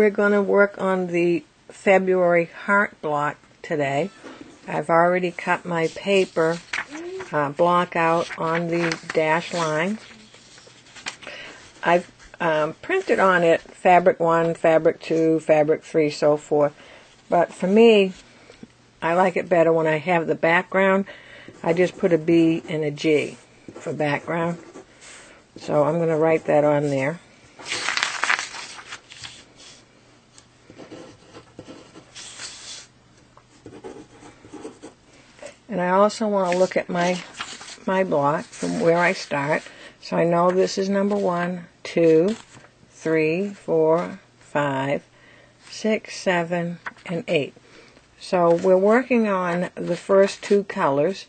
we're going to work on the February heart block today. I've already cut my paper block out on the dash line. I've printed on it fabric 1, fabric 2, fabric 3, so forth. But for me, I like it better when I have the background. I just put a B and a G for background. So I'm going to write that on there. And I also want to look at my block from where I start. So I know this is number 1, 2, 3, 4, 5, 6, 7, and 8. So we're working on the first 2 colors,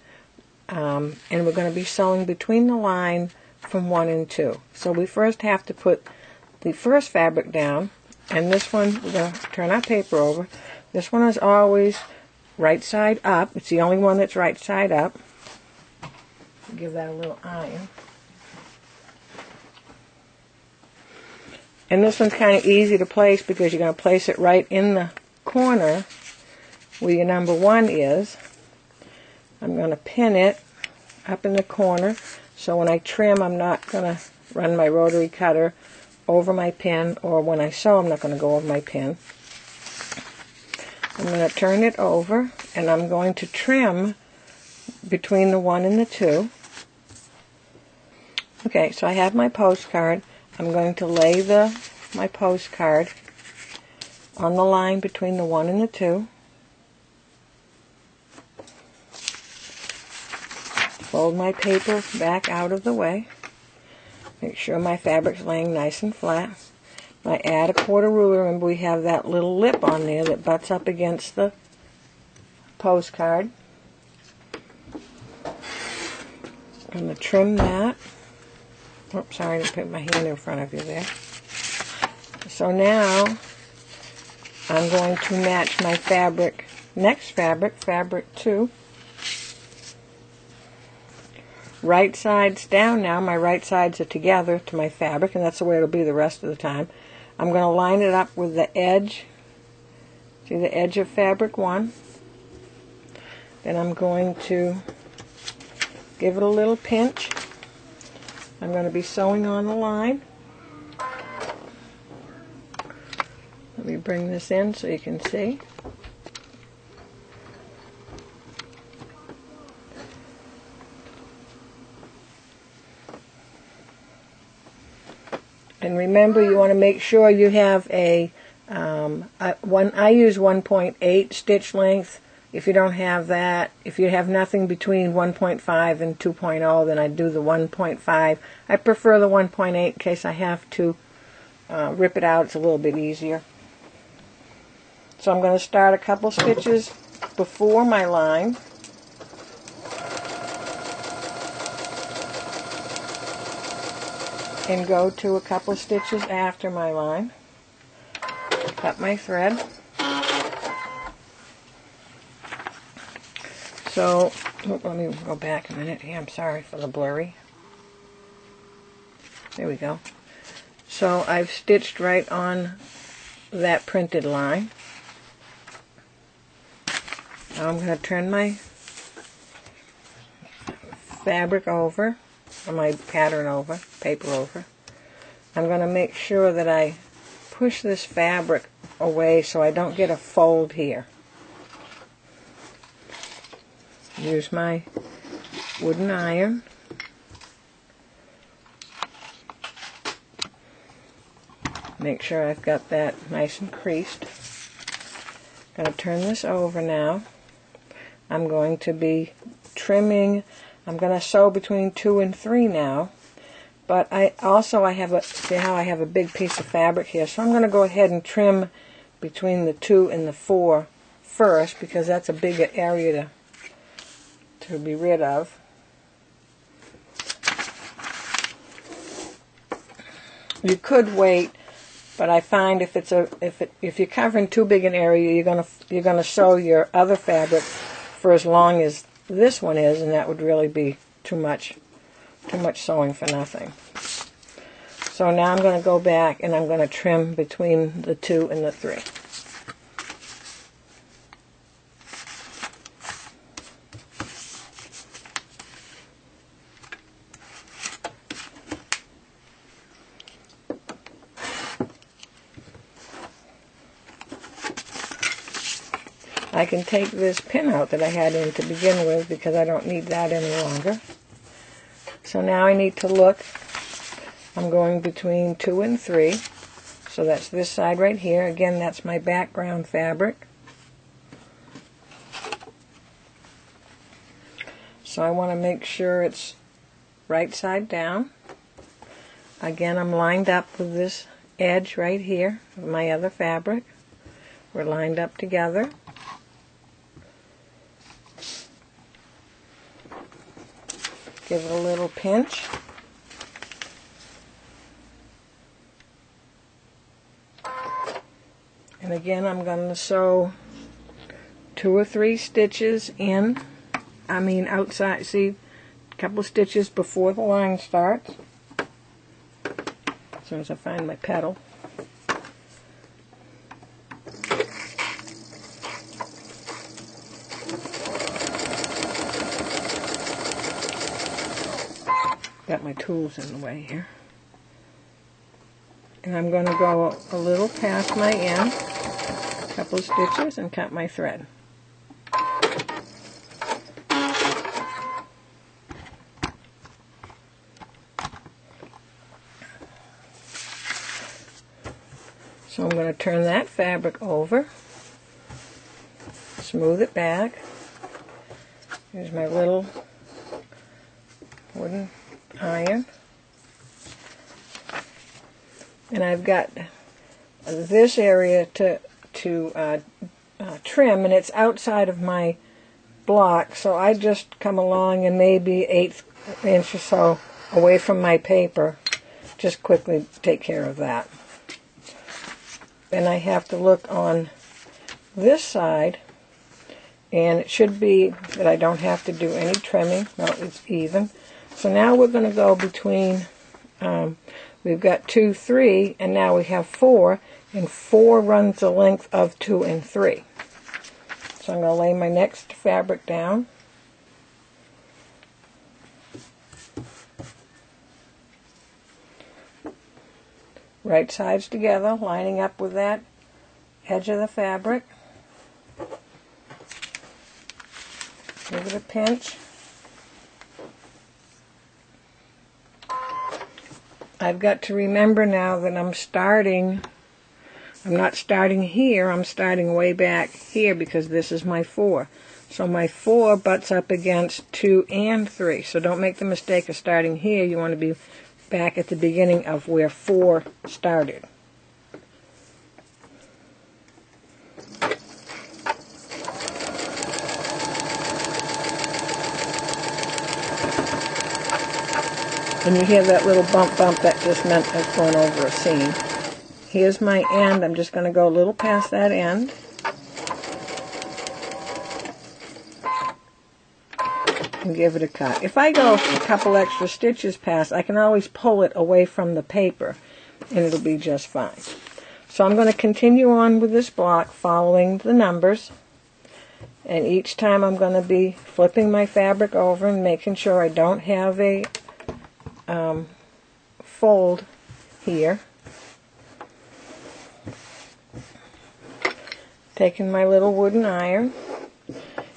and we're going to be sewing between the line from 1 and 2. So we first have to put the first fabric down, and this one, we're going to turn our paper over. This one is always right side up. It's the only one that's right side up. Give that a little iron. And this one's kind of easy to place because you're going to place it right in the corner where your number 1 is. I'm going to pin it up in the corner so when I trim I'm not going to run my rotary cutter over my pin, or when I sew I'm not going to go over my pin. I'm going to turn it over and I'm going to trim between the 1 and the 2. Okay, so I have my postcard. I'm going to lay my postcard on the line between the 1 and the 2. Fold my paper back out of the way. Make sure my fabric's laying nice and flat. I add a quarter ruler. Remember, we have that little lip on there that butts up against the postcard. I'm going to trim that. Oops, sorry, I didn't put my hand in front of you there. So now I'm going to match my fabric, next fabric, fabric 2. Right sides down now. My right sides are together to my fabric, and that's the way it'll be the rest of the time. I'm going to line it up with the edge. See the edge of fabric 1. Then I'm going to give it a little pinch. I'm going to be sewing on the line. Let me bring this in so you can see. And remember, you want to make sure you have I use 1.8 stitch length. If you don't have that, if you have nothing between 1.5 and 2.0, then I do the 1.5. I prefer the 1.8 in case I have to rip it out. It's a little bit easier. So I'm going to start a couple stitches before my line. And go to a couple stitches after my line. Cut my thread. So, let me go back a minute here. I'm sorry for the blurry. There we go. So I've stitched right on that printed line. Now I'm going to turn my fabric over, or my pattern over, paper over. I'm going to make sure that I push this fabric away so I don't get a fold here. Use my wooden iron. Make sure I've got that nice and creased. I'm going to turn this over now. I'm going to be trimming. I'm going to sew between 2 and 3 now. But I have a, see how I have a big piece of fabric here. So I'm going to go ahead and trim between the 2 and the 4 first, because that's a bigger area to be rid of. You could wait, but I find if you're covering too big an area, you're gonna sew your other fabric for as long as this one is, and that would really be too much sewing for nothing. So now I'm going to go back and I'm going to trim between the 2 and the 3. I can take this pin out that I had in to begin with because I don't need that any longer. So now I need to look. I'm going between 2 and 3. So that's this side right here. Again, that's my background fabric. So I want to make sure it's right side down. Again, I'm lined up with this edge right here of my other fabric. We're lined up together. Give it a little pinch. And again, I'm going to sew 2 or 3 stitches in. I mean outside, see, a couple of stitches before the line starts. As soon as I find my petal. Got my tools in the way here. And I'm going to go a little past my end, a couple of stitches, and cut my thread. So I'm going to turn that fabric over, smooth it back. Here's my little wooden iron. And I've got this area to trim, and it's outside of my block, so I just come along and maybe 1/8 inch or so away from my paper, just quickly take care of that. Then I have to look on this side, and it should be that I don't have to do any trimming. No, it's even. So now we're going to go between, we've got 2, 3, and now we have 4, and 4 runs the length of 2 and 3. So I'm going to lay my next fabric down. Right sides together, lining up with that edge of the fabric. Give it a pinch. I've got to remember now that I'm not starting here, I'm starting way back here because this is my 4. So my 4 butts up against 2 and 3. So don't make the mistake of starting here. You want to be back at the beginning of where 4 started. And you hear that little bump, that just meant I've gone over a seam. Here's my end. I'm just going to go a little past that end. And give it a cut. If I go a couple extra stitches past, I can always pull it away from the paper, and it'll be just fine. So I'm going to continue on with this block, following the numbers. And each time I'm going to be flipping my fabric over and making sure I don't have a fold here. Taking my little wooden iron,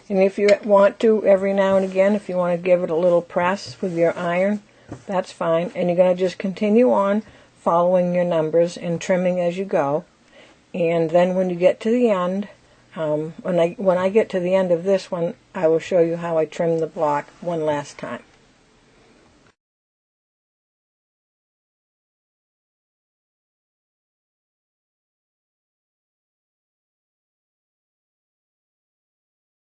and if you want to, every now and again, if you want to give it a little press with your iron, that's fine. And you're going to just continue on following your numbers and trimming as you go. And then when you get to the end, when I get to the end of this one, I will show you how I trim the block one last time.